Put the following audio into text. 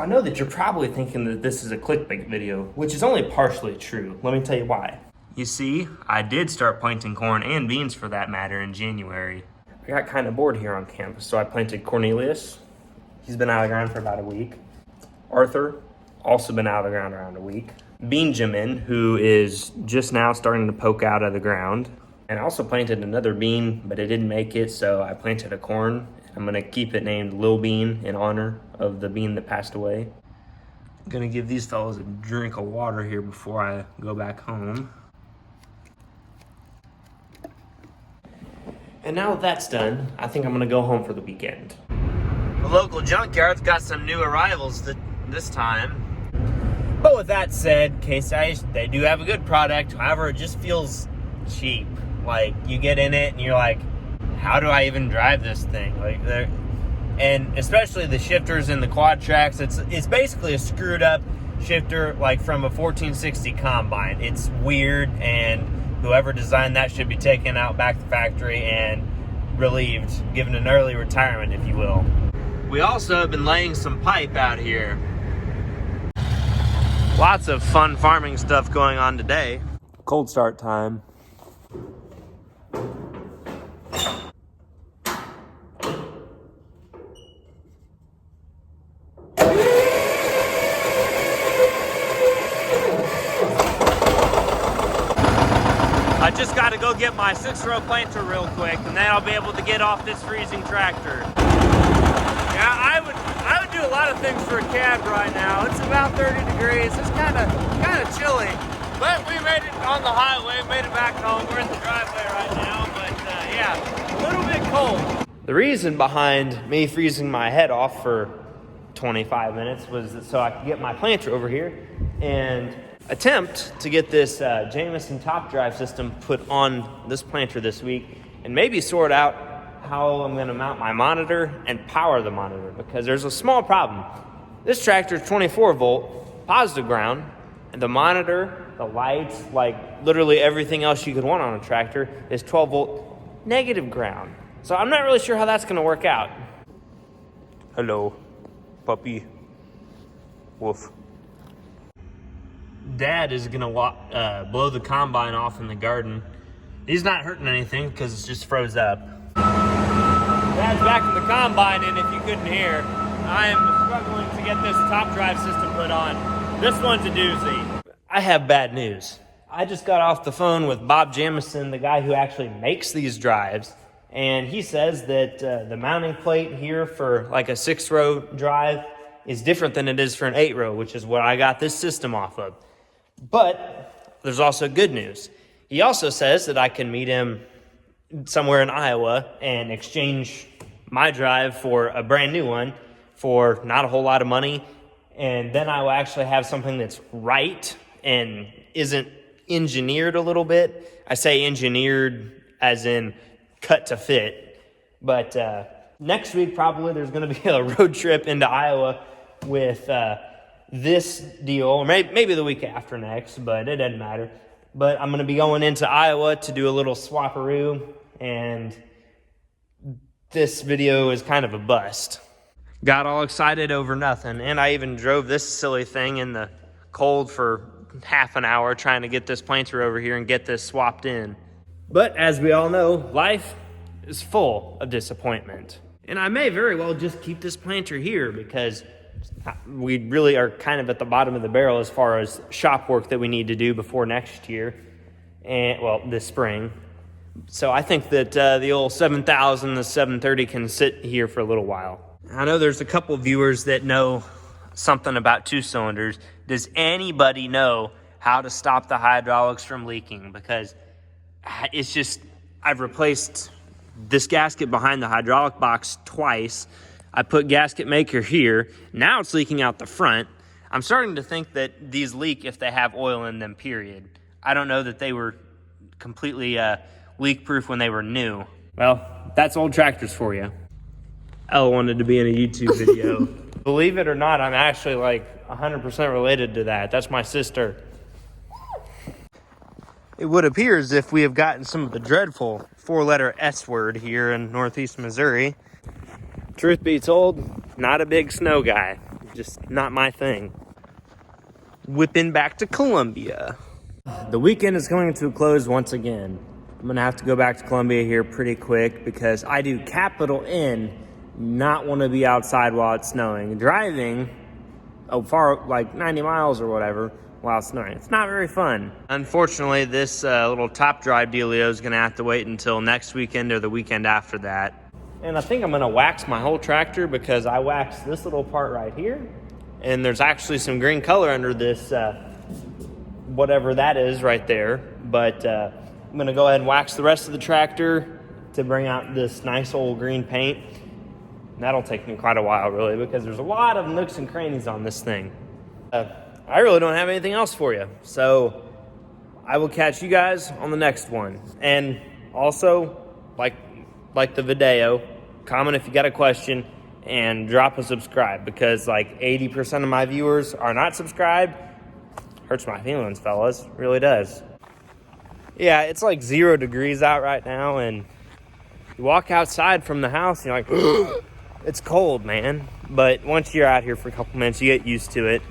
I know that you're probably thinking that this is a clickbait video, which is only partially true. Let me tell you why. You see, I did start planting corn and beans for that matter in January. I got kind of bored here on campus, so I planted Cornelius. He's been out of the ground for about a week. Arthur, also been out of the ground around a week. Benjamin, who is just now starting to poke out of the ground. And I also planted another bean, but it didn't make it, so I planted a corn. I'm gonna keep it named Lil Bean in honor of the bean that passed away. I'm gonna give these fellows a drink of water here before I go back home. And now that that's done, I think I'm gonna go home for the weekend. The local junkyard's got some new arrivals this time. But with that said, Case ICE, they do have a good product. However, it just feels cheap. Like, you get in it and you're like, how do I even drive this thing? And especially the shifters in the quad tracks, it's basically a screwed up shifter like from a 1460 combine. It's weird, and whoever designed that should be taken out back to factory and relieved, given an early retirement, if you will. We also have been laying some pipe out here. Lots of fun farming stuff going on today. Cold start time. I just got to go get my 6-row planter real quick, and then I'll be able to get off this freezing tractor. Yeah, I would do a lot of things for a cab right now. It's about 30 degrees. It's kind of chilly, but we made it on the highway, made it back home. We're in the driveway right now, but yeah, a little bit cold. The reason behind me freezing my head off for 25 minutes was so I could get my planter over here and attempt to get this Jamison top drive system put on this planter this week, and maybe sort out how I'm going to mount my monitor and power the monitor, because there's a small problem. This tractor is 24 volt positive ground, and the monitor, the lights, like literally everything else you could want on a tractor is 12 volt negative ground. So I'm not really sure how that's going to work out. Hello, puppy. Woof. Dad is gonna blow the combine off in the garden. He's not hurting anything because it's just froze up. Dad's back in the combine, and if you couldn't hear, I am struggling to get this top drive system put on. This one's a doozy. I have bad news. I just got off the phone with Bob Jamison, the guy who actually makes these drives, and he says that the mounting plate here for like a 6-row drive is different than it is for an 8-row, which is what I got this system off of. But there's also good news. He also says that I can meet him somewhere in Iowa and exchange my drive for a brand new one for not a whole lot of money. And then I will actually have something that's right and isn't engineered a little bit. I say engineered as in cut to fit. But next week, probably, there's going to be a road trip into Iowa with this deal, or maybe the week after next, but it doesn't matter. But I'm going to be going into Iowa to do a little swapperoo, and this video is kind of a bust. Got all excited over nothing, and I even drove this silly thing in the cold for half an hour trying to get this planter over here and get this swapped in. But as we all know, life is full of disappointment. And I may very well just keep this planter here because we really are kind of at the bottom of the barrel as far as shop work that we need to do before next year, and well, this spring. So I think that the old 7000, the 730 can sit here for a little while. I know there's a couple viewers that know something about 2-cylinders. Does anybody know how to stop the hydraulics from leaking? Because it's just, I've replaced this gasket behind the hydraulic box twice. I put gasket maker here. Now it's leaking out the front. I'm starting to think that these leak if they have oil in them, period. I don't know that they were completely leak-proof when they were new. Well, that's old tractors for you. Elle wanted to be in a YouTube video. Believe it or not, I'm actually like 100% related to that. That's my sister. It would appear as if we have gotten some of the dreadful 4-letter S word here in Northeast Missouri. Truth be told, not a big snow guy. Just not my thing. Whipping back to Columbia. The weekend is coming to a close once again. I'm gonna have to go back to Columbia here pretty quick because I do capital N not want to be outside while it's snowing. Driving far, like 90 miles or whatever, while it's snowing. It's not very fun. Unfortunately, this little top drive dealio is gonna have to wait until next weekend or the weekend after that. And I think I'm gonna wax my whole tractor because I waxed this little part right here. And there's actually some green color under this, whatever that is right there. But I'm gonna go ahead and wax the rest of the tractor to bring out this nice old green paint. And that'll take me quite a while, really, because there's a lot of nooks and crannies on this thing. I really don't have anything else for you. So I will catch you guys on the next one. And also, like the video, comment if you got a question and drop a subscribe, because like 80% of my viewers are not subscribed. Hurts my feelings, fellas. Really does. Yeah, it's like 0 degrees out right now, and you walk outside from the house and you're like, it's cold, man. But once you're out here for a couple minutes, you get used to it.